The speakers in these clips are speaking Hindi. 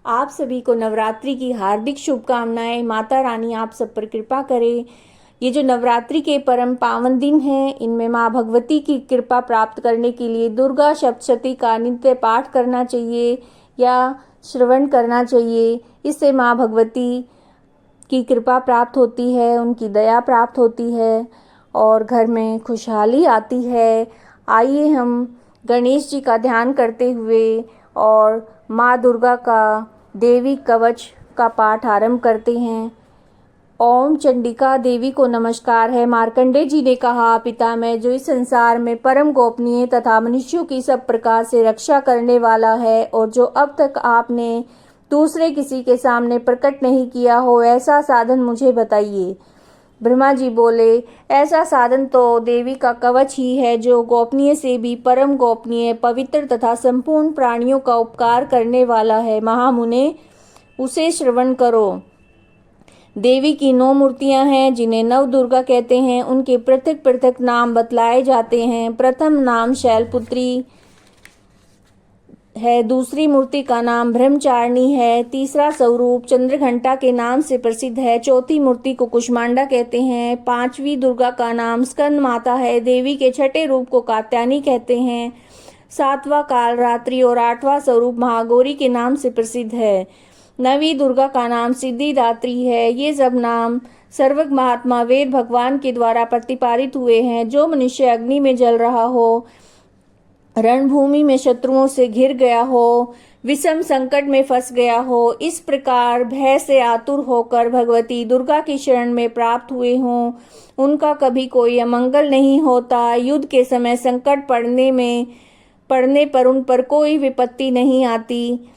आप सभी को नवरात्रि की हार्दिक शुभकामनाएं। माता रानी आप सब पर कृपा करे। ये जो नवरात्रि के परम पावन दिन हैं, इनमें माँ भगवती की कृपा प्राप्त करने के लिए दुर्गा सप्तशती का नित्य पाठ करना चाहिए या श्रवण करना चाहिए। इससे माँ भगवती की कृपा प्राप्त होती है, उनकी दया प्राप्त होती है और घर में खुशहाली आती है। आइए हम गणेश जी का ध्यान करते हुए और माँ दुर्गा का देवी कवच का पाठ आरंभ करते हैं। ओम चंडिका देवी को नमस्कार है। मार्कंडे जी ने कहा, पिता मैं जो इस संसार में परम गोपनीय तथा मनुष्यों की सब प्रकार से रक्षा करने वाला है और जो अब तक आपने दूसरे किसी के सामने प्रकट नहीं किया हो, ऐसा साधन मुझे बताइए। ब्रह्मा जी बोले, ऐसा साधन तो देवी का कवच ही है, जो गोपनीय से भी परम गोपनीय, पवित्र तथा संपूर्ण प्राणियों का उपकार करने वाला है। महामुने, उसे श्रवण करो। देवी की 9 मूर्तियां हैं, जिन्हें नव दुर्गा कहते हैं। उनके पृथक पृथक नाम बतलाए जाते हैं। प्रथम नाम शैलपुत्री है, दूसरी मूर्ति का नाम ब्रह्मचारिणी है, तीसरा स्वरूप चंद्रघंटा के नाम से प्रसिद्ध है, चौथी मूर्ति को कुष्मांडा कहते हैं, पांचवी दुर्गा का नाम स्कंद माता है, देवी के छठे रूप को कात्यायनी कहते हैं, सातवां काल रात्रि और आठवां स्वरूप महागौरी के नाम से प्रसिद्ध है, नवीं दुर्गा का नाम सिद्धिदात्री है। ये सब नाम सर्वज्ञ महात्मा वेद भगवान के द्वारा प्रतिपादित हुए हैं। जो मनुष्य अग्नि में जल रहा हो, रणभूमि में शत्रुओं से घिर गया हो, विषम संकट में फंस गया हो, इस प्रकार भय से आतुर होकर भगवती दुर्गा की शरण में प्राप्त हुए हों, उनका कभी कोई अमंगल नहीं होता। युद्ध के समय संकट पड़ने पर उन पर कोई विपत्ति नहीं आती।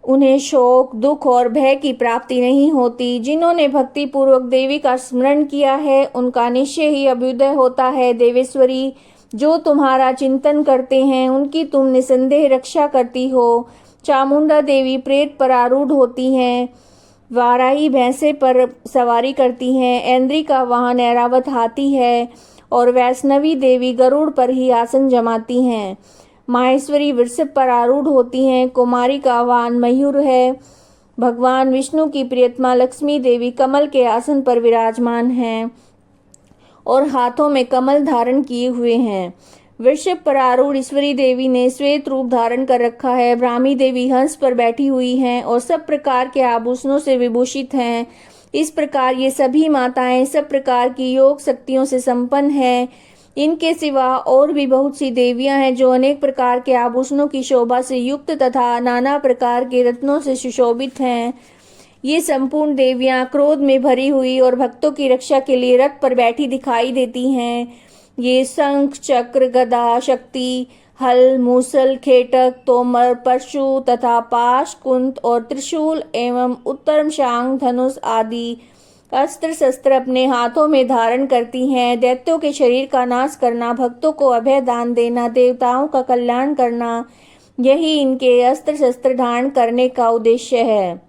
उन्हें शोक, दुख और भय की प्राप्ति नहीं होती। जिन्होंने भक्ति पूर्वक देवी का स्मरण किया है, उनका निश्चय ही अभ्युदय होता है। देवेश्वरी, जो तुम्हारा चिंतन करते हैं, उनकी तुम निसंदेह रक्षा करती हो। चामुंडा देवी प्रेत पर आरूढ़ होती हैं, वाराही भैंसे पर सवारी करती हैं, ऐन्द्री का वाहन ऐरावत हाथी है और वैष्णवी देवी गरुड़ पर ही आसन जमाती हैं। माहेश्वरी वृषभ पर आरूढ़ होती हैं, कुमारी का वाहन मयूर है। भगवान विष्णु की प्रियतमा लक्ष्मी देवी कमल के आसन पर विराजमान हैं और हाथों में कमल धारण किए हुए हैं। वृषभ पर आरूढ़ ईश्वरी देवी ने श्वेत रूप धारण कर रखा है। ब्राह्मी देवी हंस पर बैठी हुई हैं और सब प्रकार के आभूषणों से विभूषित हैं। इस प्रकार ये सभी माताएं सब प्रकार की योग शक्तियों से संपन्न हैं। इनके सिवा और भी बहुत सी देवियां हैं, जो अनेक प्रकार के आभूषणों की शोभा से युक्त तथा नाना प्रकार के रत्नों से सुशोभित हैं। ये संपूर्ण देवियां क्रोध में भरी हुई और भक्तों की रक्षा के लिए रथ पर बैठी दिखाई देती हैं। ये शंख, चक्र, गदा, शक्ति, हल, मूसल, खेटक, तोमर, परशु तथा पाश, कुंत और त्रिशूल एवं उत्तम शांग, धनुष आदि अस्त्र शस्त्र अपने हाथों में धारण करती हैं। दैत्यों के शरीर का नाश करना, भक्तों को अभय दान देना, देवताओं का कल्याण करना, यही इनके अस्त्र शस्त्र धारण करने का उद्देश्य है।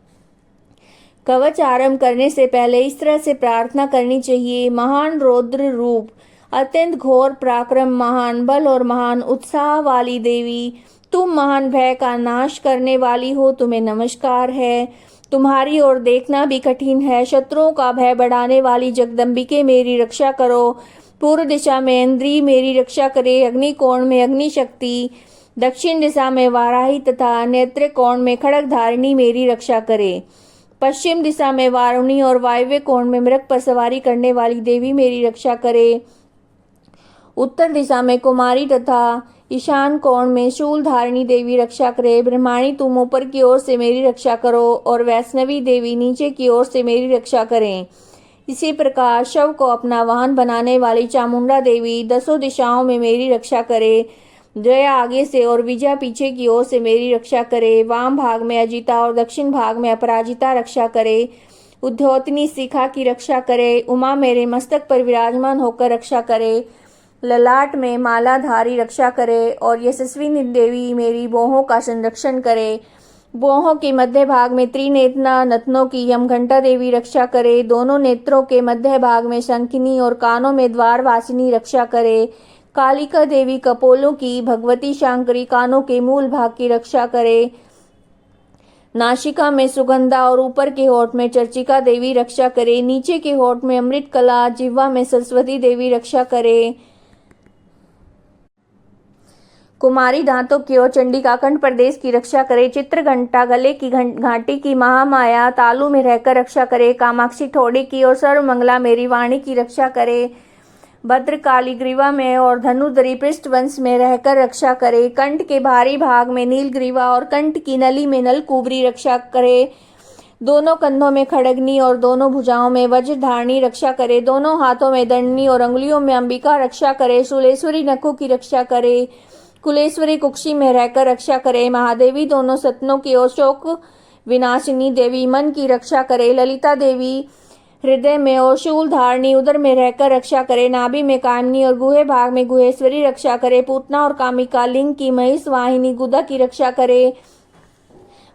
कवच आरंभ करने से पहले इस तरह से प्रार्थना करनी चाहिए। महान रौद्र रूप, अत्यंत घोर पराक्रम, महान बल और महान उत्साह वाली देवी, तुम महान भय का नाश करने वाली हो, तुम्हें नमस्कार है। तुम्हारी ओर देखना भी कठिन है। शत्रुओं का भय बढ़ाने वाली जगदम्बिके, मेरी रक्षा करो। पूर्व दिशा में इंद्री मेरी रक्षा करे। अग्नि कोण में अग्नि शक्ति, दक्षिण दिशा में वाराही तथा नेत्र कोण में खड़ग धारिणी मेरी रक्षा करे। पश्चिम दिशा में वारुणी और वायव्य कोण में मृग पर सवारी करने वाली देवी मेरी रक्षा करे। उत्तर दिशा में कुमारी तथा ईशान कोण में शूल धारिणी देवी रक्षा करे। ब्रह्माणी, तुम ऊपर की ओर से मेरी रक्षा करो और वैष्णवी देवी नीचे की ओर से मेरी रक्षा करें। इसी प्रकार शव को अपना वाहन बनाने वाली चामुंडा देवी 10 दिशाओं में मेरी रक्षा करे। जया आगे से और विजया पीछे की ओर से मेरी रक्षा करे। वाम भाग में अजिता और दक्षिण भाग में अपराजिता रक्षा करे। उद्योतनी शिखा की रक्षा करे। उमा मेरे मस्तक पर विराजमान होकर रक्षा करे। ललाट में मालाधारी रक्षा करे और यशस्विनी देवी मेरी बाहों का संरक्षण करे। बाहों के मध्य भाग में त्रिनेत्रा नतनों की यमघंटा देवी रक्षा करे। दोनों नेत्रों के मध्य भाग में शंखिनी और कानों में द्वारवासिनी रक्षा करे। कालिका देवी कपोलों की, भगवती शांकरी कानों के मूल भाग की रक्षा करे। नासिका में सुगंधा और ऊपर के होठ में चर्चिका देवी रक्षा करे। नीचे के होठ में अमृत कला, जिह्वा में सरस्वती देवी रक्षा करे। कुमारी दांतों की ओर चंडिका कंठ प्रदेश की रक्षा करे। चित्रघंटा गले की घाटी की महामाया तालु में रहकर रक्षा करे। कामाक्षी ठोड़ी की ओर सर्वमंगला मेरी वाणी की रक्षा करे। भद्रकाली ग्रीवा में और धनुधरी पृष्ठवंश में रहकर रक्षा करे। कंठ के भारी भाग में नीलग्रीवा और कंठ की नली में नलकुबरी रक्षा करे। दोनों कंधों में खड़गनी और दोनों भुजाओं में वज्रधारणी रक्षा करे। दोनों हाथों में दंडनी और अंगुलियों में अंबिका रक्षा करे। शूलेश्वरी नखों की रक्षा करे। कुलेश्वरी कुक्षी में रहकर रक्षा करे। महादेवी दोनों सतनों की ओर शोक विनाशिनी देवी मन की रक्षा करे। ललिता देवी हृदय में और शूल धारणी उदर में रहकर रक्षा करे। नाभि में कामिनी और गुहे भाग में गुहेश्वरी रक्षा करे। पूतना और कामिका लिंग की महिष वाहिनी गुदा की रक्षा करे।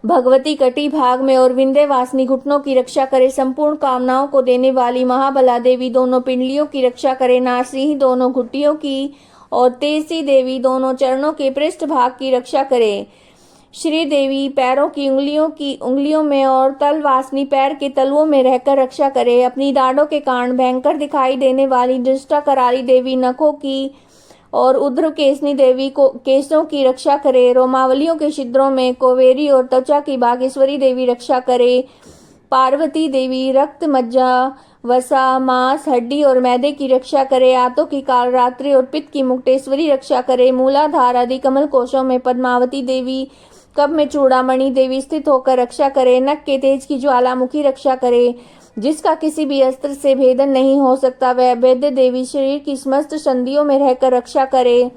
भगवती कटी भाग में और विंध्यवासिनी घुटनों की रक्षा करे। संपूर्ण कामनाओं को देने वाली महाबला देवी दोनों पिंडलियों की रक्षा करे। नारसिंह दोनों घुटियों की और तेजी देवी दोनों चरणों के पृष्ठ भाग की रक्षा करे। श्री देवी पैरों की उंगलियों में और तल वासनी पैर के तलुओं में रहकर रक्षा करे। अपनी दाढ़ों के कारण भयंकर दिखाई देने वाली दृष्टा कराली देवी नखों की और उध्र केसनी देवी को केसों की रक्षा करे। रोमावलियों के छिद्रों में कोवेरी और त्वचा की बागेश्वरी देवी रक्षा करे। पार्वती देवी रक्त, मज्जा, वसा, मांस, हड्डी और मैदे की रक्षा करे। आंतों की कालरात्रि और पित्त की मुक्तेश्वरी रक्षा करे। मूलाधार आदि कमल कोशों में पद्मावती देवी, कब में चूड़ामणि देवी स्थित होकर रक्षा करे। नख के तेज की ज्वालामुखी रक्षा करे। जिसका किसी भी अस्त्र से भेदन नहीं हो सकता, वह अभेद्य देवी शरीर की समस्त संधियों में रहकर रक्षा करे।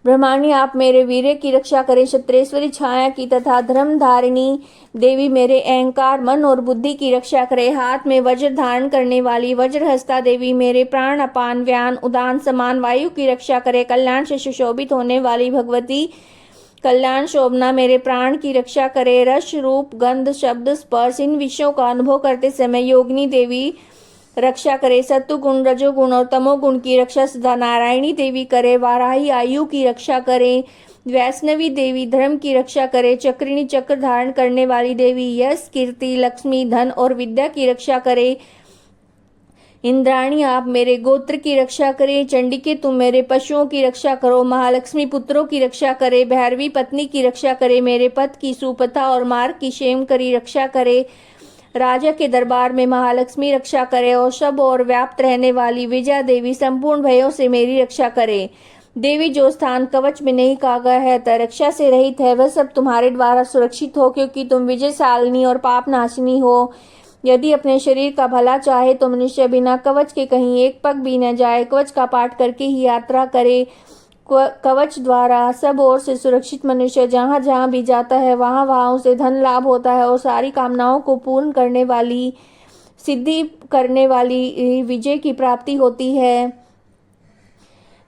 ब्रह्माणी आप मेरे वीर्य की रक्षा करें। क्षत्रेश्वरी छाया की तथा धर्मधारिणी देवी मेरे अहंकार, मन और बुद्धि की रक्षा करे। हाथ में वज्र धारण करने वाली वज्रहस्ता देवी मेरे प्राण, अपान, व्यान, उदान समान वायु की रक्षा करे। कल्याण से सुशोभित होने वाली भगवती कल्याण शोभना मेरे प्राण की रक्षा करे। रस, रूप, गंध, शब्द, स्पर्श इन विषयों का अनुभव करते समय योगिनी देवी रक्षा करे। सत्वगुण, रजोगुण और तमोगुण की रक्षा सदा नारायणी देवी करे। वाराही आयु की रक्षा करे। वैष्णवी देवी धर्म की रक्षा करे। चक्रिणी चक्र धारण करने वाली देवी यश, कीर्ति, लक्ष्मी, धन और विद्या की रक्षा करे। इंद्राणी आप मेरे गोत्र की रक्षा करे। चंडिके तुम मेरे पशुओं की रक्षा करो। महालक्ष्मी पुत्रों की रक्षा करे। भैरवी पत्नी की रक्षा करे। मेरे पथ की सुपथा और मार्ग की क्षेम करी रक्षा करे। राजा के दरबार में महालक्ष्मी रक्षा करे और सब और व्याप्त रहने वाली विजया देवी संपूर्ण भयों से मेरी रक्षा करे। देवी जो स्थान कवच में नहीं कहा गया है, रक्षा से रहित है, वह सब तुम्हारे द्वारा सुरक्षित हो, क्योंकि तुम विजयशालिनी और पाप नाशिनी हो। यदि अपने शरीर का भला चाहे तो मनुष्य बिना कवच के कहीं एक पग भी न जाए। कवच का पाठ करके ही यात्रा करे। कवच द्वारा सब ओर से सुरक्षित मनुष्य जहाँ जहाँ भी जाता है वहाँ वहाँ उसे धन लाभ होता है और सारी कामनाओं को पूर्ण करने वाली, सिद्धि करने वाली विजय की प्राप्ति होती है।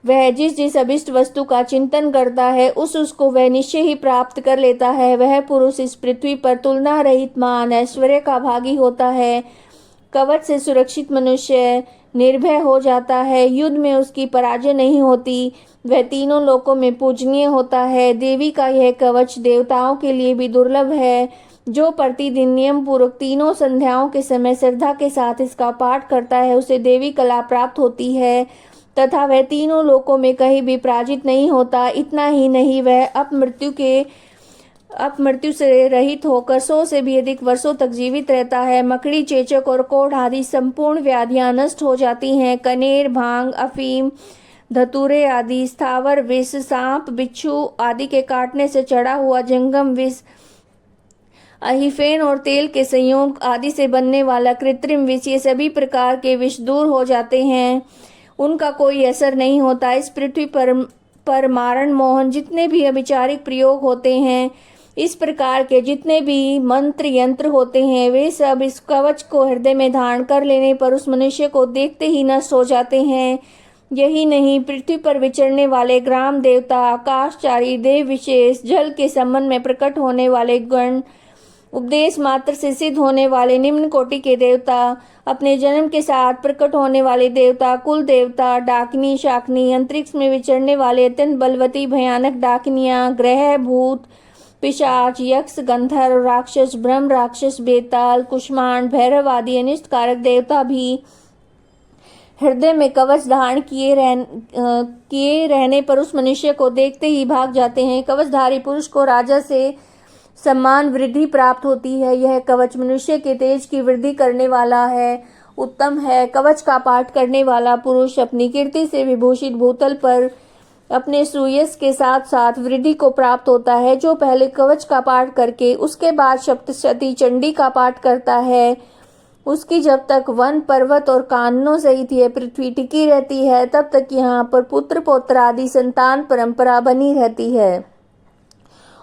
वह जिस जिस अभिष्ट वस्तु का चिंतन करता है उसको वह निश्चय ही प्राप्त कर लेता है। वह पुरुष इस पृथ्वी पर तुलना रहित मान ऐश्वर्य का भागी होता है। कवच से सुरक्षित मनुष्य निर्भय हो जाता है। युद्ध में उसकी पराजय नहीं होती। वह तीनों लोकों में पूजनीय होता है। देवी का यह कवच देवताओं के लिए भी दुर्लभ है। जो प्रतिदिन नियम पूर्वक तीनों संध्याओं के समय श्रद्धा के साथ इसका पाठ करता है उसे देवी कला प्राप्त होती है तथा वह तीनों लोकों में कहीं भी पराजित नहीं होता। इतना ही नहीं, वह अपमृत्यु से रहित होकर 100 से भी अधिक वर्षों तक जीवित रहता है। मकड़ी, चेचक और कोढ़ आदि संपूर्ण व्याधियां नष्ट हो जाती हैं। कनेर, भांग, अफीम, धतूरे आदि स्थावर विष, सांप, बिच्छू आदि के काटने से चढ़ा हुआ जंगम विष, अहिफेन और तेल के संयोग आदि से बनने वाला कृत्रिम विष, ये सभी प्रकार के विष दूर हो जाते हैं। उनका कोई असर नहीं होता। इस पृथ्वी पर मारण मोहन जितने भी अभिचारिक प्रयोग होते हैं, इस प्रकार के जितने भी मंत्र यंत्र होते हैं, वे सब इस कवच को हृदय में धारण कर लेने पर उस मनुष्य को देखते ही नष्ट हो जाते हैं। यही नहीं, पृथ्वी पर विचरने वाले ग्राम देवता, आकाशचारी देव विशेष, जल के संबंध में प्रकट होने वाले गण, उपदेश मात्र से सिद्ध होने वाले निम्न कोटि के देवता, अपने जन्म के साथ प्रकट होने वाले देवता, कुल देवता, डाकिनी, शाकिनी, अंतरिक्ष में विचरने वाले अत्यंत बलवती भयानक डाकिनियां, ग्रह, भूत, पिशाच, यक्ष, गंधर्व, राक्षस, ब्रह्म राक्षस, बेताल, कुष्मांड, भैरव आदि अनिष्ट कारक देवता भी हृदय में कवच धारण किए रहने पर उस मनुष्य को देखते ही भाग जाते हैं। कवचधारी पुरुष को राजा से सम्मान वृद्धि प्राप्त होती है। यह कवच मनुष्य के तेज की वृद्धि करने वाला है, उत्तम है। कवच का पाठ करने वाला पुरुष अपनी कीर्ति से विभूषित भूतल पर अपने सुयश के साथ साथ वृद्धि को प्राप्त होता है। जो पहले कवच का पाठ करके उसके बाद सप्तशती चंडी का पाठ करता है, उसकी जब तक वन, पर्वत और काननों सहित यह पृथ्वी टिकी रहती है, तब तक यहाँ पर पुत्र पौत्र आदि संतान परंपरा बनी रहती है।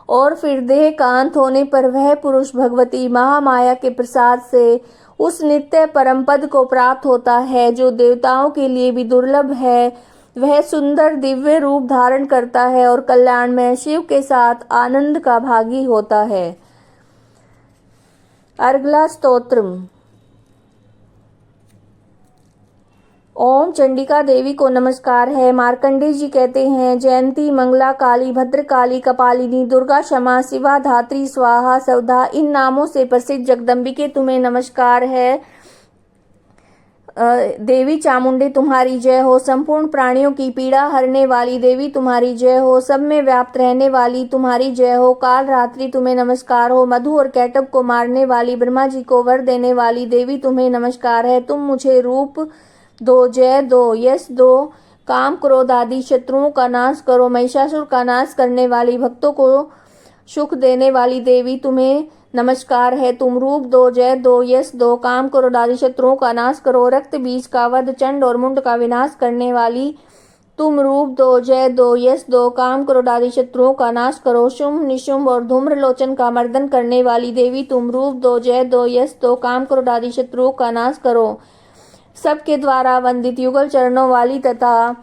और फिर देह का अंत होने पर वह पुरुष भगवती महामाया के प्रसाद से उस नित्य परम पद को प्राप्त होता है जो देवताओं के लिए भी दुर्लभ है। वह सुंदर दिव्य रूप धारण करता है और कल्याण में शिव के साथ आनंद का भागी होता है। अर्गला स्तोत्रम। ओम चंडिका देवी को नमस्कार है। मार्कंडेय जी कहते हैं, जयंती, मंगला, काली, भद्रकाली, कपालिनी, दुर्गा, क्षमा, शिवा, धात्री, स्वाहा, सौधा, इन नामों से प्रसिद्ध जगदम्बिके तुम्हें नमस्कार है। देवी चामुंडे तुम्हारी जय हो। संपूर्ण प्राणियों की पीड़ा हरने वाली देवी तुम्हारी जय हो। सब में व्याप्त रहने वाली तुम्हारी जय हो। काल रात्रि तुम्हें नमस्कार हो। मधु और कैटब को मारने वाली, ब्रह्मा जी को वर देने वाली देवी तुम्हें नमस्कार है। तुम मुझे रूप दो, जय दो, यश दो, काम क्रोध आदि शत्रुओं का नाश करो। महिषासुर का नाश करने वाली, भक्तों को सुख देने वाली देवी तुम्हें नमस्कार है। तुम रूप दो, जय दो, यश दो, काम क्रोध आदि शत्रुओं का नाश करो। रक्त बीज का वध, चंड और मुंड का विनाश करने वाली तुम रूप दो, जय दो, यश दो, काम क्रोध आदि शत्रुओं का नाश करो। शुंभ, निशुंभ और धूम्रलोचन का मर्दन करने वाली देवी तुम रूप दो, जय दो, यश दो, काम क्रोध आदि शत्रुओं का नाश करो। सबके द्वारा वंदित युगल चरणों वाली तथा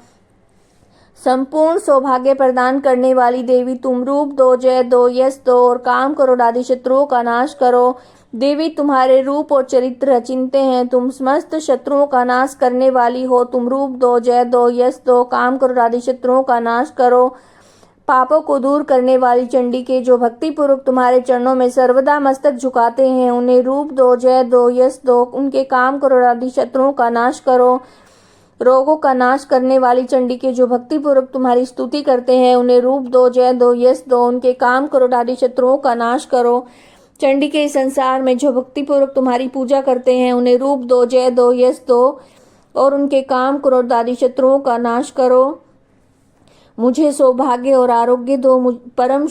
संपूर्ण सौभाग्य प्रदान करने वाली देवी तुम रूप दो, जय दो, यश दो और काम क्रोध आदि शत्रुओं का नाश करो। देवी तुम्हारे रूप और चरित्र अचिंत्य हैं। तुम समस्त शत्रुओं का नाश करने वाली हो। तुम रूप दो, जय दो, यश दो, काम क्रोध आदि शत्रुओं का नाश करो। पापों को दूर करने वाली चंडी के जो भक्ति पूर्वक तुम्हारे चरणों में सर्वदा मस्तक झुकाते हैं, उन्हें रूप दो, जय दो, यश दो, उनके काम क्रोध आदि शत्रुओं का नाश करो। रोगों का नाश करने वाली चंडी के जो भक्ति पूर्वक तुम्हारी स्तुति करते हैं, उन्हें रूप दो, जय दो, यश दो, उनके काम क्रोध आदि शत्रुओं का नाश करो। चंडी के इस संसार में जो भक्ति पूर्वक तुम्हारी पूजा करते हैं, उन्हें रूप दो, जय दो, यश दो और उनके काम क्रोध आदि शत्रुओं का नाश करो। मुझे सौभाग्य और आरोग्य दो, परम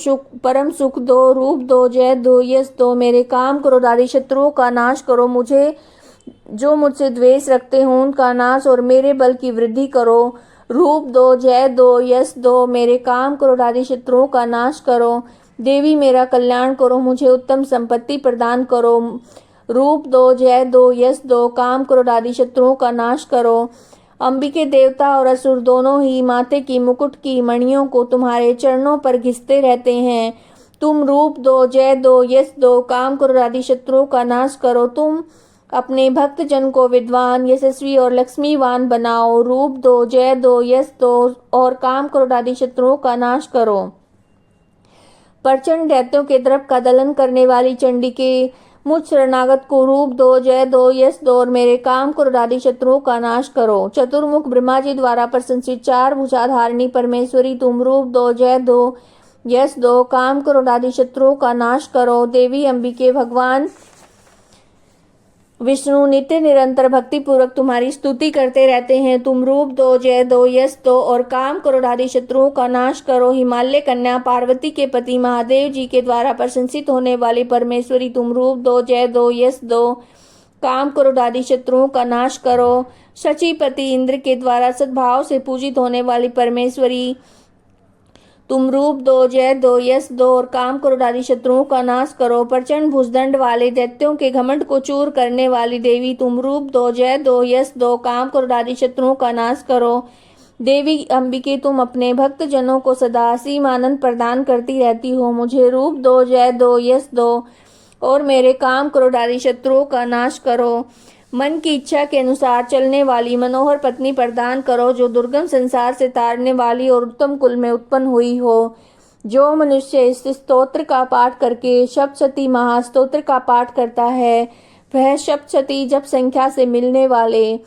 सुख दो, रूप दो, जय दो, यश दो, मेरे काम क्रोध आदि शत्रुओं का नाश करो। मुझसे द्वेष रखते हो उनका नाश और मेरे बल की वृद्धि करो। रूप दो, जय दो, यश दो, मेरे काम क्रोध आदि शत्रुओं का नाश करो। देवी मेरा कल्याण करो, मुझे उत्तम संपत्ति प्रदान करो। रूप दो, जय दो, यश दो, काम क्रोध आदि शत्रुओं का नाश करो। अंबिके देवता और असुर दोनों ही माथे की मुकुट की मणियों को तुम्हारे चरणों पर घिसते रहते हैं। तुम रूप दो, जय दो, यश दो, काम क्रोध आदि शत्रुओं का नाश करो। तुम अपने भक्त जन को विद्वान, यशस्वी और लक्ष्मीवान बनाओ। रूप दो, जय दो, यश दो और काम क्रोध आदि शत्रुओं का नाश करो। प्रचंड दैत्यों के द्रव का दलन करने वाली चंडी के मुझ शरणागत को रूप दो, जय दो, यश दो और मेरे काम क्रोध आदि शत्रुओं का नाश करो। चतुर्मुख ब्रह्मा जी द्वारा प्रशंसित चार भुजाधारिणी परमेश्वरी तुम रूप दो, जय दो, यश दो, काम क्रोध आदि शत्रुओं का नाश करो। देवी अंबिके भगवान विष्णु नित्य निरंतर भक्ति पूर्वक तुम्हारी स्तुति करते रहते हैं। तुम रूप दो, जय दो, यश दो और काम क्रोध आदि शत्रुओं का नाश करो। हिमालय कन्या पार्वती के पति महादेव जी के द्वारा प्रशंसित होने वाली परमेश्वरी तुम रूप दो, जय दो, यश दो, काम क्रोध आदि शत्रुओं का नाश करो। शचीपति इंद्र के द्वारा सद्भाव से पूजित होने वाली परमेश्वरी तुम रूप दो, जय दो, यश दो और काम क्रोध आदि शत्रुओं का नाश करो। प्रचंड भुजदंड वाले दैत्यों के घमंड को चूर करने वाली देवी तुम रूप दो, जय दो, यश दो, काम क्रोध आदि शत्रुओं का नाश करो। देवी अंबिके तुम अपने भक्त जनों को सदा असीम आनंद प्रदान करती रहती हो। मुझे रूप दो, जय दो, यश दो और मेरे काम क्रोध आदि शत्रुओं का नाश करो। मन की इच्छा के अनुसार चलने वाली मनोहर पत्नी प्रदान करो, जो दुर्गम संसार से तारने वाली और उत्तम कुल में उत्पन्न हुई हो। जो मनुष्य इस स्तोत्र का पाठ करके सप्तशती महास्तोत्र का पाठ करता है, वह सप्तशती जप संख्या से मिलने वाले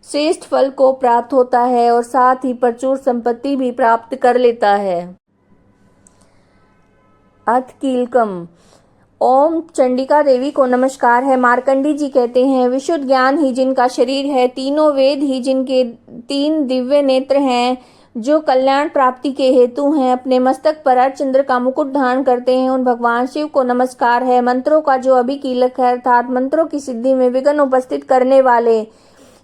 श्रेष्ठ फल को प्राप्त होता है और साथ ही प्रचुर संपत्ति भी प्राप्त कर लेता है। अथ कीलकम। ओम चंडिका देवी को नमस्कार है। मार्कंडी जी कहते हैं, विशुद्ध ज्ञान ही जिनका शरीर है, तीनों वेद ही जिनके 3 दिव्य नेत्र हैं, जो कल्याण प्राप्ति के हेतु हैं, अपने मस्तक पर अर्धचंद्र का मुकुट धारण करते हैं, उन भगवान शिव को नमस्कार है। मंत्रों का जो अभिकीलक है, अर्थात मंत्रों की सिद्धि में विघ्न उपस्थित करने वाले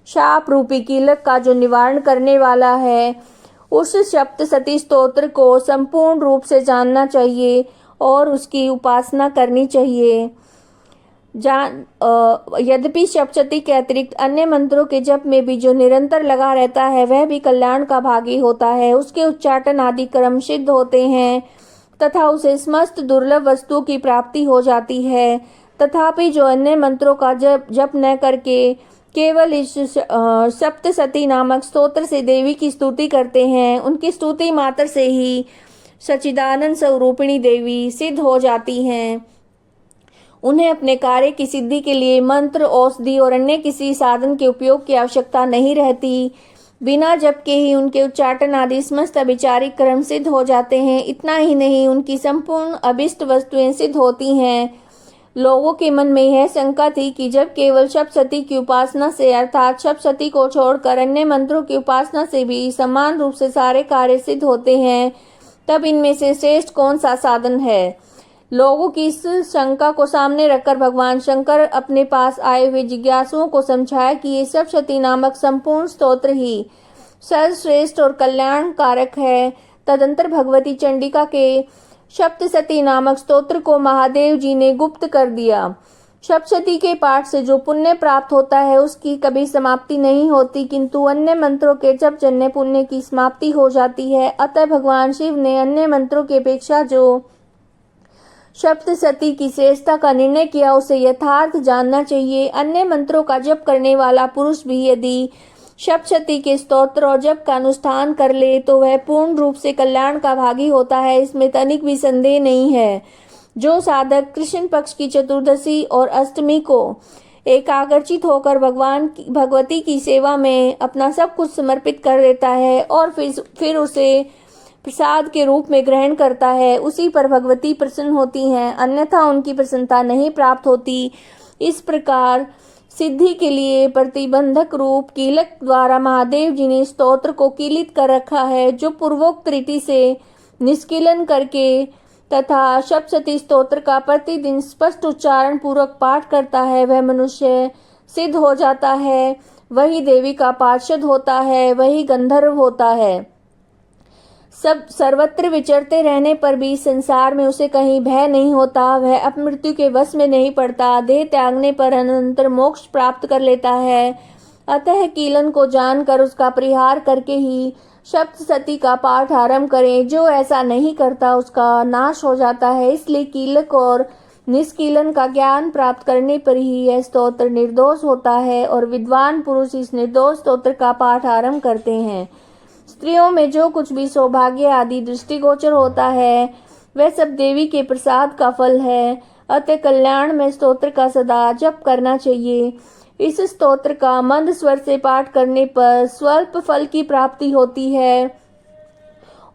शाप रूपी कीलक का जो निवारण करने वाला है, उस सप्तशती स्तोत्र को संपूर्ण रूप से जानना चाहिए और उसकी उपासना करनी चाहिए। यद्यपि सप्तशती के अतिरिक्त अन्य मंत्रों के जप में भी जो निरंतर लगा रहता है, वह भी कल्याण का भागी होता है। उसके उच्चाटन आदि कर्म सिद्ध होते हैं तथा उसे समस्त दुर्लभ वस्तुओं की प्राप्ति हो जाती है। तथापि जो अन्य मंत्रों का जप न करके केवल इस सप्तशती नामक स्तोत्र से देवी की स्तुति करते हैं, उनकी स्तुति मात्र से ही सच्चिदानंद स्वरूपिणी देवी सिद्ध हो जाती हैं। उन्हें अपने कार्य की सिद्धि के लिए मंत्र, औषधि और अन्य किसी साधन के उपयोग की आवश्यकता नहीं रहती। बिना जप के ही उनके उच्चाटन आदि समस्त अभिचारिक कर्म सिद्ध हो जाते हैं। इतना ही नहीं, उनकी संपूर्ण अभिष्ट वस्तुएं सिद्ध होती हैं। लोगों के मन में यह शंका थी कि जब केवल सप्तशती की उपासना से, अर्थात सप्तशती को छोड़कर अन्य मंत्रों की उपासना से भी समान रूप से सारे कार्य सिद्ध होते हैं, तब इनमें से श्रेष्ठ कौन सा साधन है। लोगों की इस शंका को सामने रखकर भगवान शंकर अपने पास आए हुए जिज्ञासुओं को समझाया कि ये सप्तशती नामक संपूर्ण स्तोत्र ही सर्वश्रेष्ठ और कल्याण कारक है। तदंतर भगवती चंडिका के सप्तशती नामक स्तोत्र को महादेव जी ने गुप्त कर दिया। सप्तशती के पाठ से जो पुण्य प्राप्त होता है, उसकी कभी समाप्ति नहीं होती, किंतु अन्य मंत्रों के जप जन्य पुण्य की समाप्ति हो जाती है। अतः भगवान शिव ने अन्य मंत्रों की अपेक्षा जो सप्तशती की श्रेष्ठता का निर्णय किया, उसे यथार्थ जानना चाहिए। अन्य मंत्रों का जप करने वाला पुरुष भी यदि सप्तशती के स्तोत्र और जप का अनुष्ठान कर ले, तो वह पूर्ण रूप से कल्याण का भागी होता है, इसमें तनिक भी संदेह नहीं है। जो साधक कृष्ण पक्ष की चतुर्दशी और अष्टमी को एकाग्रचित होकर भगवती की सेवा में अपना सब कुछ समर्पित कर देता है और फिर उसे प्रसाद के रूप में ग्रहण करता है, उसी पर भगवती प्रसन्न होती हैं, अन्यथा उनकी प्रसन्नता नहीं प्राप्त होती। इस प्रकार सिद्धि के लिए प्रतिबंधक रूप कीलक द्वारा महादेव जी ने स्तोत्र को कीलित कर रखा है। जो पूर्वोक्त रीति से निष्कीलन करके तथा सप्तशती स्तोत्र का प्रतिदिन स्पष्ट उच्चारण पूर्वक पाठ करता है, वह मनुष्य सिद्ध हो जाता है, वही देवी का पार्षद होता है, वही गंधर्व होता है। सब सर्वत्र विचरते रहने पर भी संसार में उसे कहीं भय नहीं होता, वह अपमृत्यु के वश में नहीं पड़ता, देह त्यागने पर अनंतर मोक्ष प्राप्त कर लेता है। अतः कीलन को जानकर उसका परिहार करके ही सप्तशती का पाठ आरंभ करें। जो ऐसा नहीं करता उसका नाश हो जाता है। इसलिए कीलक और निष्कीलन का ज्ञान प्राप्त करने पर ही यह स्तोत्र निर्दोष होता है और विद्वान पुरुष इस निर्दोष स्तोत्र का पाठ आरंभ करते हैं। स्त्रियों में जो कुछ भी सौभाग्य आदि दृष्टिगोचर होता है, वह सब देवी के प्रसाद का फल है। अतः कल्याण में स्तोत्र का सदा जप करना चाहिए। इस स्तोत्र का मंद स्वर से पाठ करने पर स्वल्प फल की प्राप्ति होती है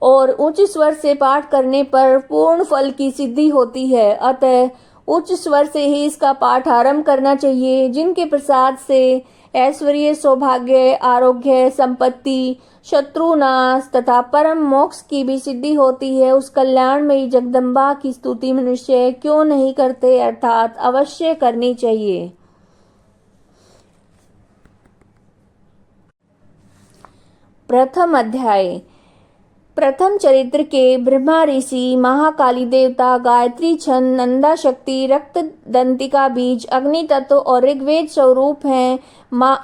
और उच्च स्वर से पाठ करने पर पूर्ण फल की सिद्धि होती है। अतः उच्च स्वर से ही इसका पाठ आरंभ करना चाहिए। जिनके प्रसाद से ऐश्वर्य, सौभाग्य, आरोग्य, संपत्ति, शत्रुनाश तथा परम मोक्ष की भी सिद्धि होती है, उस कल्याणमयी जगदम्बा की स्तुति मनुष्य क्यों नहीं करते, अर्थात अवश्य करनी चाहिए। प्रथम अध्याय। प्रथम चरित्र के ब्रह्मा ऋषि, महाकाली देवता, गायत्री छंद, नंदा शक्ति, रक्त दंतिका बीज, अग्नि तत्व और ऋग्वेद स्वरूप हैं।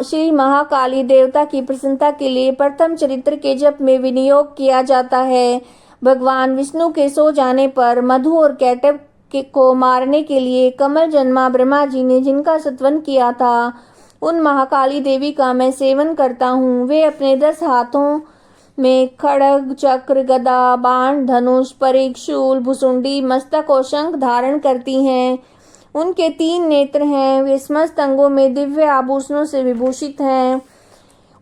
श्री महाकाली देवता की प्रसन्नता के लिए प्रथम चरित्र के जप में विनियोग किया जाता है। भगवान विष्णु के सो जाने पर मधु और कैटव को मारने के लिए कमल जन्मा ब्रह्मा जी ने जिनका सत्वन किया था, उन महाकाली देवी का मैं सेवन करता हूँ। वे अपने 10 हाथों में खड्ग, चक्र, गदा, बाण, धनुष, परिघ, शूल, भुसुंडी, मस्तक और शंख धारण करती हैं। उनके 3 नेत्र हैं। वे समस्त अंगों में दिव्य आभूषणों से विभूषित हैं।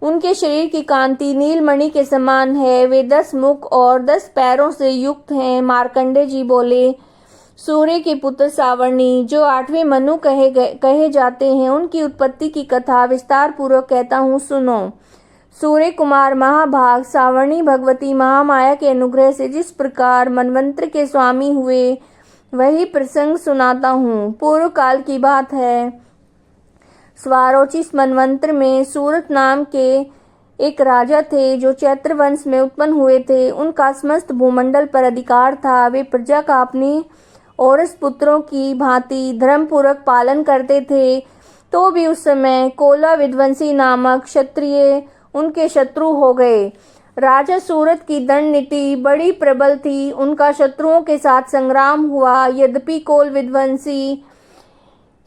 उनके शरीर की कांति नीलमणि के समान है। वे 10 मुख और 10 पैरों से युक्त हैं। मार्कंडेय जी बोले, सूर्य के पुत्र सावर्णी, जो 8वें मनु कहे जाते हैं, उनकी उत्पत्ति की कथा विस्तार पूर्वक कहता हूँ, सुनो। सूर्य कुमार महाभाग सावर्णी भगवती महामाया के अनुग्रह से जिस प्रकार मनवंतर के स्वामी हुए, वही प्रसंग सुनाता हूँ। पूर्व काल की बात है। स्वारोचिष मनवंतर में सूरत नाम के एक राजा थे, जो चैत्र वंश में उत्पन्न हुए थे। उनका समस्त भूमंडल पर अधिकार था। वे प्रजा का अपनी औरस पुत्रों की भांति धर्मपूर्वक पालन करते थे। तो भी उस समय कोला विध्वंसी नामक क्षत्रिय उनके शत्रु हो गए। राजा सूरत की दंड नीति बड़ी प्रबल थी। उनका शत्रुओं के साथ संग्राम हुआ। यद्यपि कोल विध्वंसी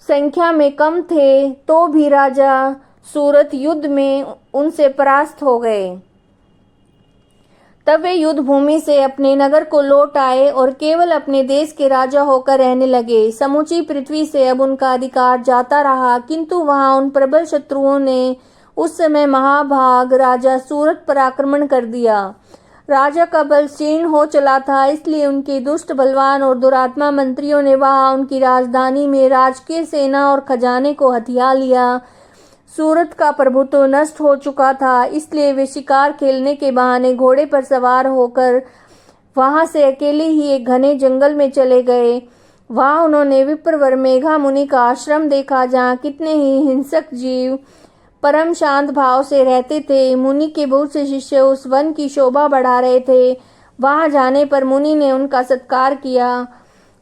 संख्या में कम थे, तो भी राजा सूरत युद्ध में उनसे परास्त हो गए। तब वे युद्ध भूमि से अपने नगर को लौट आए और केवल अपने देश के राजा होकर रहने लगे। समूची पृथ्वी से अब उनका अधिकार जाता रहा, किंतु वहां उन प्रबल शत्रुओं ने उस समय महाभाग राजा सूरत पर आक्रमण कर दिया। राजा का बल क्षीण हो चला था, इसलिए उनके दुष्ट, बलवान और दुरात्मा मंत्रियों ने वहां उनकी राजधानी में राजकीय सेना और खजाने को हथिया लिया। सूरत का प्रभुत्व नष्ट हो चुका था, इसलिए वे शिकार खेलने के बहाने घोड़े पर सवार होकर वहां से अकेले ही एक घने जंगल में चले गए। वहां उन्होंने विप्रवर मेघा मुनि का आश्रम देखा, जहाँ कितने ही हिंसक जीव परम शांत भाव से रहते थे। मुनि के बहुत से शिष्य उस वन की शोभा बढ़ा रहे थे। वहां जाने पर मुनि ने उनका सत्कार किया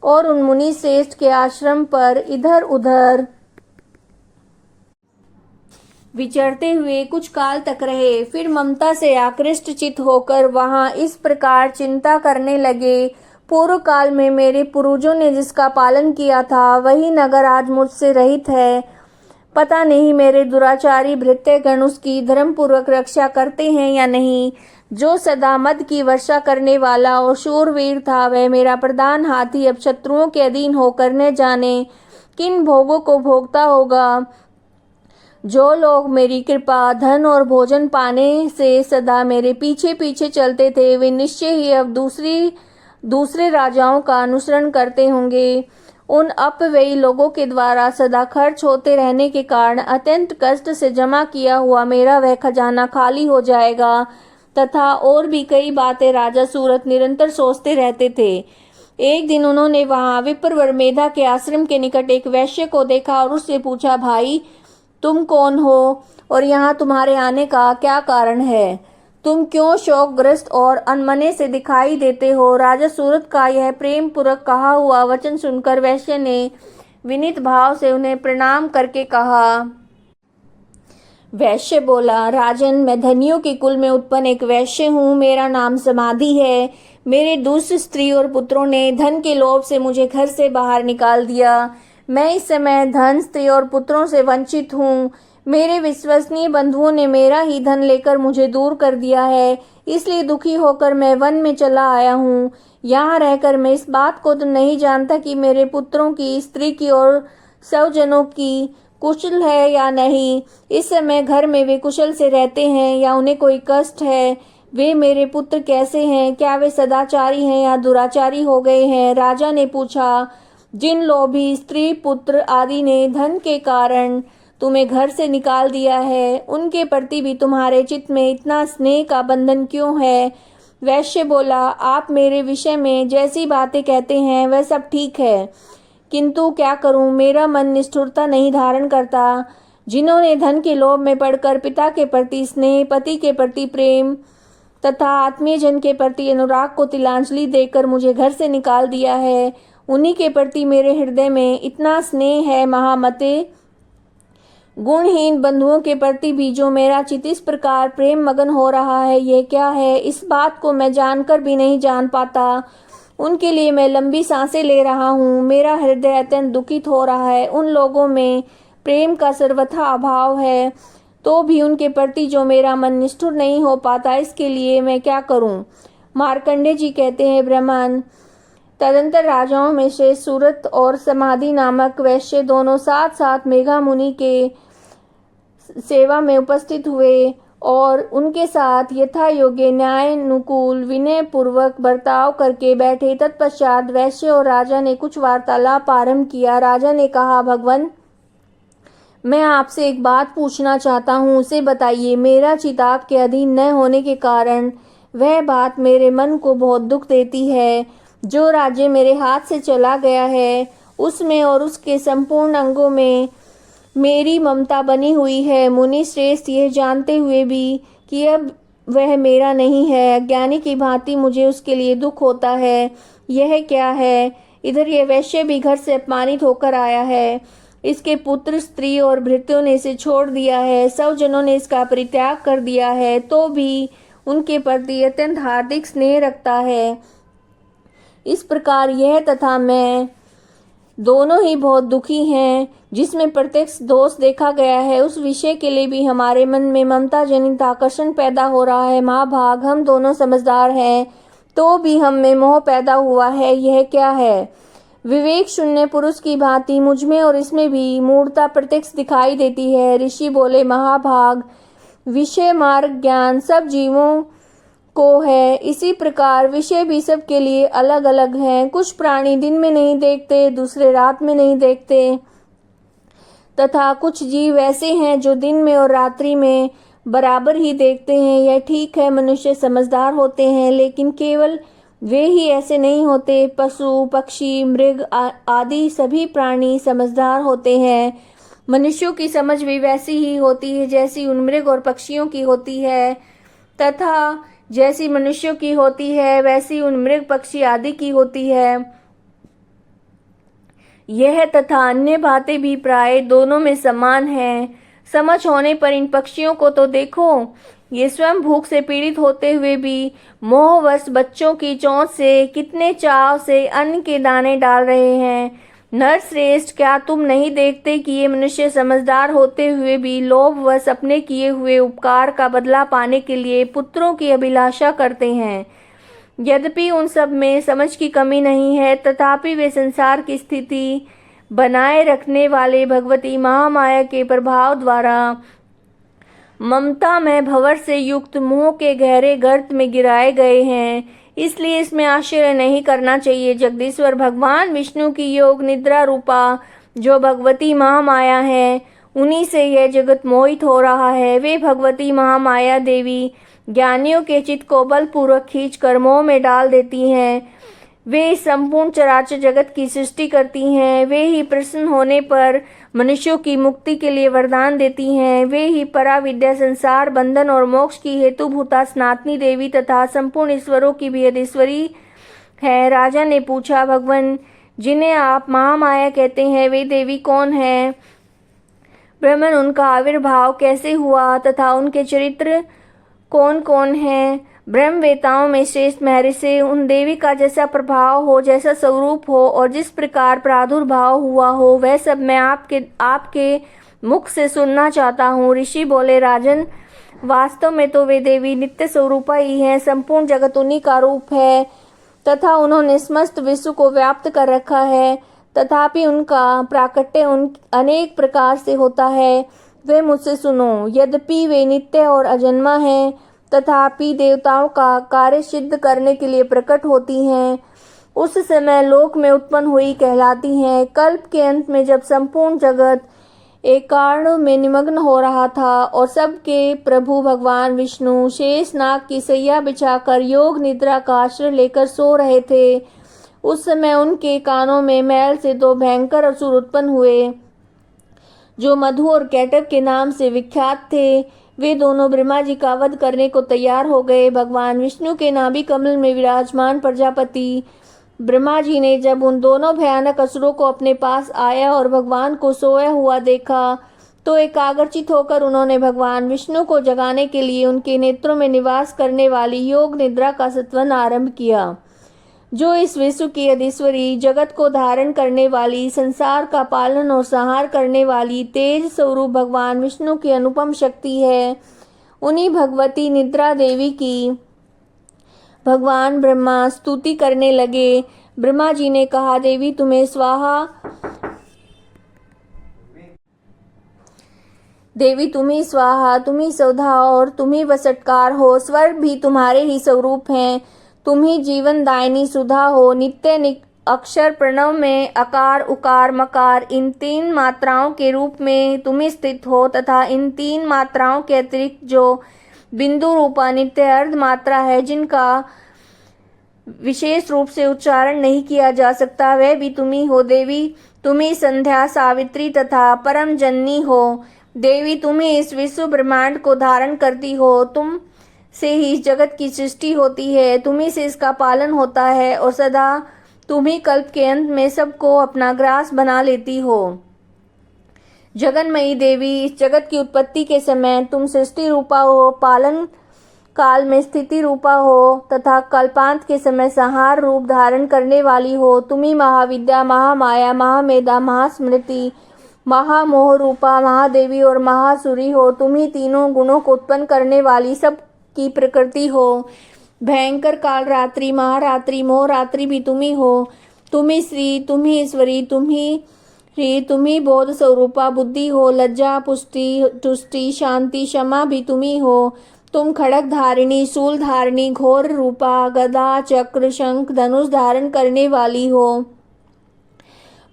और उन मुनि श्रेष्ठ के आश्रम पर इधर उधर विचरते हुए कुछ काल तक रहे। फिर ममता से आकृष्ट चित होकर वहां इस प्रकार चिंता करने लगे, पूर्व काल में मेरे पूर्वजों ने जिसका पालन किया था, वही नगर आज मुझसे रहित है। पता नहीं मेरे दुराचारी भृत्यगण उसकी धर्मपूर्वक रक्षा करते हैं या नहीं। जो सदा मद की वर्षा करने वाला और शूरवीर था, वह मेरा प्रधान हाथी अब शत्रुओं के अधीन होकर न जाने किन भोगों को भोगता होगा। जो लोग मेरी कृपा, धन और भोजन पाने से सदा मेरे पीछे पीछे चलते थे, वे निश्चय ही अब दूसरे राजाओं का अनुसरण करते होंगे। उन अपव्ययी लोगों के द्वारा सदा खर्च होते रहने के कारण अत्यंत कष्ट से जमा किया हुआ मेरा वह खजाना खाली हो जाएगा। तथा और भी कई बातें राजा सूरत निरंतर सोचते रहते थे। एक दिन उन्होंने वहां विप्रवर मेधा के आश्रम के निकट एक वैश्य को देखा और उससे पूछा, भाई तुम कौन हो और यहाँ तुम्हारे आने का क्या कारण है? तुम क्यों शोकग्रस्त और अनमने से दिखाई देते हो? राजा सूरत का यह प्रेम पूर्वक कहा हुआ वचन सुनकर वैश्य ने विनीत भाव से उन्हें प्रणाम करके कहा। वैश्य बोला, राजन, मैं धनियों के कुल में उत्पन्न एक वैश्य हूँ। मेरा नाम समाधि है। मेरे दुष्ट स्त्री और पुत्रों ने धन के लोभ से मुझे घर से बाहर निकाल दिया। मैं इस समय धन, स्त्री और पुत्रों से वंचित हूँ। मेरे विश्वसनीय बंधुओं ने मेरा ही धन लेकर मुझे दूर कर दिया है, इसलिए दुखी होकर मैं वन में चला आया हूँ। यहाँ रहकर मैं इस बात को तो नहीं जानता कि मेरे पुत्रों की, स्त्री की और स्वजनों की कुशल है या नहीं। इस समय घर में वे कुशल से रहते हैं या उन्हें कोई कष्ट है। वे मेरे पुत्र कैसे हैं? क्या वे सदाचारी हैं या दुराचारी हो गए हैं? राजा ने पूछा, जिन लोभी स्त्री, पुत्र आदि ने धन के कारण तुम्हें घर से निकाल दिया है, उनके प्रति भी तुम्हारे चित्त में इतना स्नेह का बंधन क्यों है? वैश्य बोला, आप मेरे विषय में जैसी बातें कहते हैं वह सब ठीक है, किंतु क्या करूं, मेरा मन निष्ठुरता नहीं धारण करता। जिन्होंने धन के लोभ में पड़कर पिता के प्रति स्नेह, पति के प्रति प्रेम तथा आत्मीय जन के प्रति अनुराग को तिलांजलि देकर मुझे घर से निकाल दिया है, उन्हीं के प्रति मेरे हृदय में इतना स्नेह है। महामते, गुणहीन बंधुओं के प्रति भी जो मेरा चित्त इस प्रकार प्रेम मगन हो रहा है, यह क्या है? इस बात को मैं जानकर भी नहीं जान पाता। उनके लिए मैं लंबी सांसें ले रहा हूँ। मेरा हृदय अत्यंत दुखित हो रहा है। उन लोगों में प्रेम का सर्वथा अभाव है तो भी उनके प्रति जो मेरा मन निष्ठुर नहीं हो पाता, इसके लिए मैं क्या करूं? मार्कंडेय जी कहते हैं, ब्राह्मण तदंतर राजाओं में से सूरत और समाधि नामक वैश्य दोनों साथ साथ मेघा मुनि के सेवा में उपस्थित हुए और उनके साथ यथा योग्य न्यायानुकूल विनय पूर्वक बर्ताव करके बैठे। तत्पश्चात वैश्य और राजा ने कुछ वार्तालाप आरंभ किया। राजा ने कहा, भगवान, मैं आपसे एक बात पूछना चाहता हूँ, उसे बताइए। मेरा चिताप के अधीन न होने के कारण वह बात मेरे मन को बहुत दुख देती है। जो राज्य मेरे हाथ से चला गया है, उसमें और उसके संपूर्ण अंगों में मेरी ममता बनी हुई है। मुनि श्रेष्ठ, यह जानते हुए भी कि अब वह मेरा नहीं है, अज्ञानी की भांति मुझे उसके लिए दुख होता है। यह क्या है? इधर यह वैश्य भी घर से अपमानित होकर आया है। इसके पुत्र, स्त्री और भृत्यों ने इसे छोड़ दिया है। सब जनों ने इसका परित्याग कर दिया है, तो भी उनके प्रति अत्यंत हार्दिक स्नेह रखता है। इस प्रकार यह तथा मैं दोनों ही बहुत दुखी हैं। जिसमें प्रत्यक्ष दोष देखा गया है, उस विषय के लिए भी हमारे मन में ममता जनित आकर्षण पैदा हो रहा है। महाभाग, हम दोनों समझदार हैं, तो भी हम में मोह पैदा हुआ है। यह क्या है? विवेक शून्य पुरुष की भांति मुझ में और इसमें भी मूढ़ता प्रत्यक्ष दिखाई देती है। ऋषि बोले, महाभाग, विषय मार्ग ज्ञान सब जीवों को है, इसी प्रकार विषय भी सबके लिए अलग अलग हैं। कुछ प्राणी दिन में नहीं देखते, दूसरे रात में नहीं देखते, तथा कुछ जीव ऐसे हैं जो दिन में और रात्रि में बराबर ही देखते हैं। यह ठीक है, मनुष्य समझदार होते हैं, लेकिन केवल वे ही ऐसे नहीं होते। पशु, पक्षी, मृग आदि सभी प्राणी समझदार होते हैं। मनुष्यों की समझ भी वैसी ही होती है जैसी उन मृग और पक्षियों की होती है, तथा जैसी मनुष्यों की होती है वैसी उन मृग, पक्षी आदि की होती है। यह तथा अन्य बातें भी प्राय दोनों में समान है। समझ होने पर इन पक्षियों को तो देखो, ये स्वयं भूख से पीड़ित होते हुए भी मोहवश बच्चों की चोंच से कितने चाव से अन्न के दाने डाल रहे हैं। नरश्रेष्ठ, क्या तुम नहीं देखते कि ये मनुष्य समझदार होते हुए भी लोभवश अपने किए हुए उपकार का बदला पाने के लिए पुत्रों की अभिलाषा करते हैं? यद्यपि उन सब में समझ की कमी नहीं है, तथापि वे संसार की स्थिति बनाए रखने वाले भगवती महामाया के प्रभाव द्वारा ममता में भंवर से युक्त मोह के गहरे गर्त में गिराए गए हैं। इसलिए इसमें आश्चर्य नहीं करना चाहिए। जगदीश्वर भगवान विष्णु की योग निद्रा रूपा जो भगवती महामाया है, उन्हीं से यह जगत मोहित हो रहा है। वे भगवती महामाया देवी ज्ञानियों के चित्त को बलपूर्वक खींच कर मोह में डाल देती हैं। वे इस संपूर्ण चराचर जगत की सृष्टि करती हैं। वे ही प्रसन्न होने पर मनुष्यों की मुक्ति के लिए वरदान देती हैं। वे ही पराविद्या, संसार बंधन और मोक्ष की हेतुभूता सनातनी देवी तथा संपूर्ण ईश्वरों की भी अधीश्वरी है। राजा ने पूछा, भगवान, जिन्हें आप महामाया कहते हैं, वे देवी कौन है? ब्राह्मण, उनका आविर्भाव कैसे हुआ तथा उनके चरित्र कौन कौन है? ब्रह्मवेताओं में श्रेष्ठ महर्षि उन देवी का जैसा प्रभाव हो, जैसा स्वरूप हो और जिस प्रकार प्रादुर्भाव हुआ हो, वह सब मैं आपके मुख से सुनना चाहता हूँ। ऋषि बोले, राजन, वास्तव में तो वे देवी नित्य स्वरूपा ही हैं। संपूर्ण जगत उन्हीं का रूप है तथा उन्होंने समस्त विश्व को व्याप्त कर रखा है। तथापि उनका प्राकट्य अनेक प्रकार से होता है। वे मुझसे सुनो, यद्यपि वे नित्य और अजन्मा हैं, तथापि देवताओं का कार्य सिद्ध करने के लिए प्रकट होती हैं। उस समय लोक में उत्पन्न हुई कहलाती हैं। कल्प के अंत में जब संपूर्ण जगत एकार्ण में निमग्न हो रहा था और सबके प्रभु भगवान विष्णु शेष नाग की सैया बिछाकर योग निद्रा का आश्रय लेकर सो रहे थे, उस समय उनके कानों में मैल से दो भयंकर असुर उत्पन्न हुए जो मधु और कैटक के नाम से विख्यात थे। वे दोनों ब्रह्मा जी का वध करने को तैयार हो गए। भगवान विष्णु के नाभि कमल में विराजमान प्रजापति ब्रह्मा जी ने जब उन दोनों भयानक असुरों को अपने पास आया और भगवान को सोया हुआ देखा, तो एकाग्रचित होकर उन्होंने भगवान विष्णु को जगाने के लिए उनके नेत्रों में निवास करने वाली योग निद्रा का सत्वन आरंभ किया। जो इस विश्व की अधीश्वरी, जगत को धारण करने वाली, संसार का पालन और संहार करने वाली तेज स्वरूप भगवान विष्णु की अनुपम शक्ति है, उन्हीं भगवती निद्रा देवी की भगवान ब्रह्मा स्तुति करने लगे। ब्रह्मा जी ने कहा, देवी तुम्हें स्वाहा, देवी तुम्ही स्वाहा, तुम्ही सौधा और तुम्ही वसटकार हो। स्वर्ग भी तुम्हारे ही स्वरूप हैं। तुम्ही जीवन दायिनी सुधा हो। नित्य अक्षर प्रणव में अकार उकार मकार इन 3 मात्राओं के रूप में तुम्ही स्थित हो तथा इन 3 मात्राओं के अतिरिक्त जो बिंदु रूपा नित्य अर्ध मात्रा है, जिनका विशेष रूप से उच्चारण नहीं किया जा सकता, वह भी तुम्ही हो। देवी तुम्ही संध्या, सावित्री तथा परम जननी हो। देवी तुम्ही इस विश्व ब्रह्मांड को धारण करती हो। तुम से ही इस जगत की सृष्टि होती है, तुम्ही से इसका पालन होता है और सदा तुम्ही कल्प के अंत में सबको अपना ग्रास बना लेती हो। जगन्मयी देवी, इस जगत की उत्पत्ति के समय तुम सृष्टि रूपा हो, पालन काल में स्थिति रूपा हो तथा कल्पांत के समय संहार रूप धारण करने वाली हो। तुम्ही महाविद्या, महामाया, महामेधा, महास्मृति, महामोह रूपा महादेवी और महासुरी हो। तुम्ही तीनों गुणों को उत्पन्न करने वाली सब की प्रकृति हो। भयंकर काल रात्रि, महारात्रि, मोहरात्रि भी तुम्ही हो। तुम्ही श्री, तुम्ही ईश्वरी, तुम्ही बोध स्वरूपा बुद्धि हो। लज्जा, पुष्टि, तुष्टि, शांति, क्षमा भी तुम्ही हो। तुम खड़ग धारिणी, शूल धारिणी, घोर रूपा, गदा, चक्र, शंख, धनुष धारण करने वाली हो।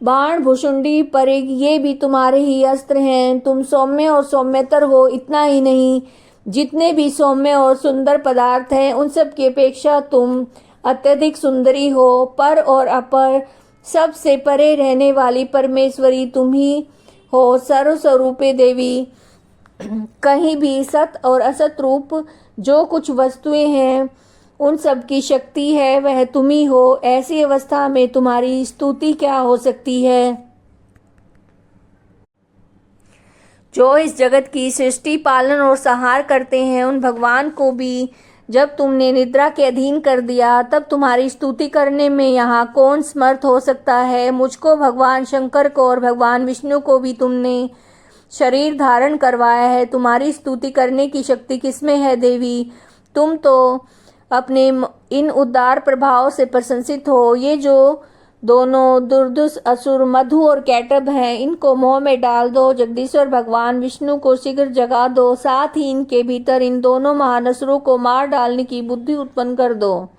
बाण, भुषुंडी, परिग ये भी तुम्हारे ही अस्त्र हैं। तुम सौम्य और सौम्यतर हो। इतना ही नहीं, जितने भी सौम्य और सुंदर पदार्थ हैं, उन सब की अपेक्षा तुम अत्यधिक सुंदरी हो। पर और अपर सबसे परे रहने वाली परमेश्वरी तुम ही हो। सर्वस्वरूपे देवी, कहीं भी सत और असत रूप जो कुछ वस्तुएं हैं, उन सब की शक्ति है वह तुम ही हो। ऐसी अवस्था में तुम्हारी स्तुति क्या हो सकती है। जो इस जगत की सृष्टि, पालन और संहार करते हैं, उन भगवान को भी जब तुमने निद्रा के अधीन कर दिया, तब तुम्हारी स्तुति करने में यहाँ कौन समर्थ हो सकता है। मुझको, भगवान शंकर को और भगवान विष्णु को भी तुमने शरीर धारण करवाया है। तुम्हारी स्तुति करने की शक्ति किसमें है देवी। तुम तो अपने इन उदार प्रभाव से प्रशंसित हो। ये जो दोनों दुर्दुष असुर मधु और कैटभ हैं, इनको मोह में डाल दो। जगदीश्वर भगवान विष्णु को शीघ्र जगा दो। साथ ही इनके भीतर इन दोनों महानसुरों को मार डालने की बुद्धि उत्पन्न कर दो।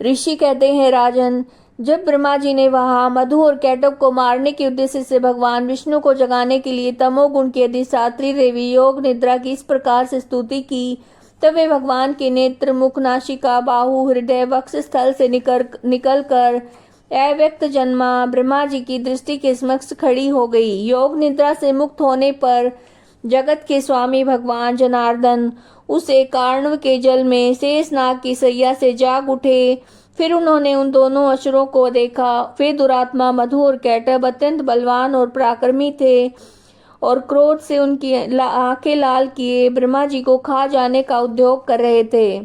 ऋषि कहते हैं, राजन, जब ब्रह्मा जी ने वहां मधु और कैटभ को मारने के उद्देश्य से भगवान विष्णु को जगाने के लिए तमोगुण की अधिष्ठात्री देवी योग निद्रा की इस प्रकार से स्तुति की, तब वे भगवान के नेत्र, मुख, नासिका, बाहु, हृदय, वक्ष स्थल से निकल कर अव्यक्त जन्मा ब्रह्मा जी की दृष्टि के समक्ष खड़ी हो गई। योग निद्रा से मुक्त होने पर जगत के स्वामी भगवान जनार्दन उस एकार्णव के जल में शेषनाग की सैया से जाग उठे। फिर उन्होंने उन दोनों असुरों को देखा। वे दुरात्मा मधु और कैटभ अत्यंत बलवान और पराक्रमी थे और क्रोध से उनकी आंखें लाल किए ब्रह्मा जी को खा जाने का उद्योग कर रहे थे।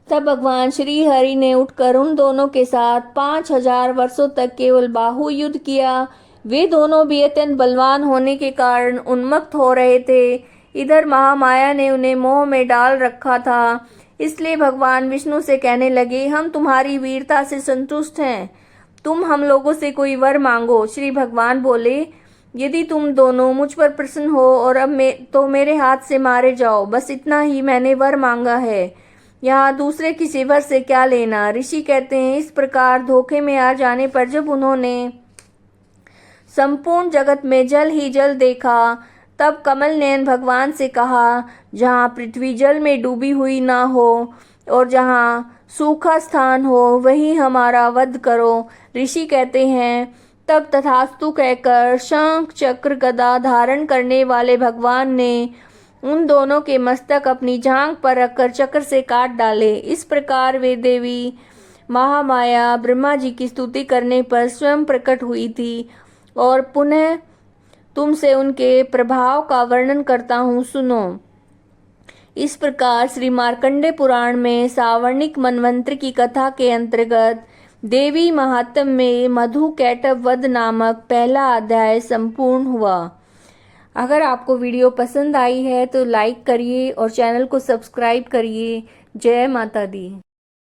तब भगवान श्री हरि ने उठकर उन दोनों के साथ 5000 वर्षों तक केवल बाहु युद्ध किया। वे दोनों भी अत्यंत बलवान होने के कारण उन्मत्त हो रहे थे। इधर महामाया ने उन्हें मोह में डाल रखा था, इसलिए भगवान विष्णु से कहने लगे, हम तुम्हारी वीरता से संतुष्ट हैं, तुम हम लोगों से कोई वर मांगो। श्री भगवान बोले, यदि तुम दोनों मुझ पर प्रसन्न हो और अब तो मेरे हाथ से मारे जाओ, बस इतना ही मैंने वर मांगा है, यहाँ दूसरे किसी वर से क्या लेना। ऋषि कहते हैं, इस प्रकार धोखे में आ जाने पर जब उन्होंने संपूर्ण जगत में जल ही जल देखा, तब कमल नयन भगवान से कहा, जहाँ पृथ्वी जल में डूबी हुई ना हो और जहाँ सूखा स्थान हो, वही हमारा वध करो। ऋषि कहते हैं, तब तथास्तु कहकर शंख, चक्र, गदा धारण करने वाले भगवान ने उन दोनों के मस्तक अपनी जांघ पर रखकर चक्र से काट डाले। इस प्रकार वे देवी महामाया ब्रह्मा जी की स्तुति करने पर स्वयं प्रकट हुई थी। और पुनः तुमसे उनके प्रभाव का वर्णन करता हूँ, सुनो। इस प्रकार श्री मार्कंडे पुराण में सावर्णिक मनवंतर की कथा के अंतर्गत देवी महात्म्य में मधु कैटभ वध नामक पहला अध्याय संपूर्ण हुआ। अगर आपको वीडियो पसंद आई है तो लाइक करिए और चैनल को सब्सक्राइब करिए। जय माता दी।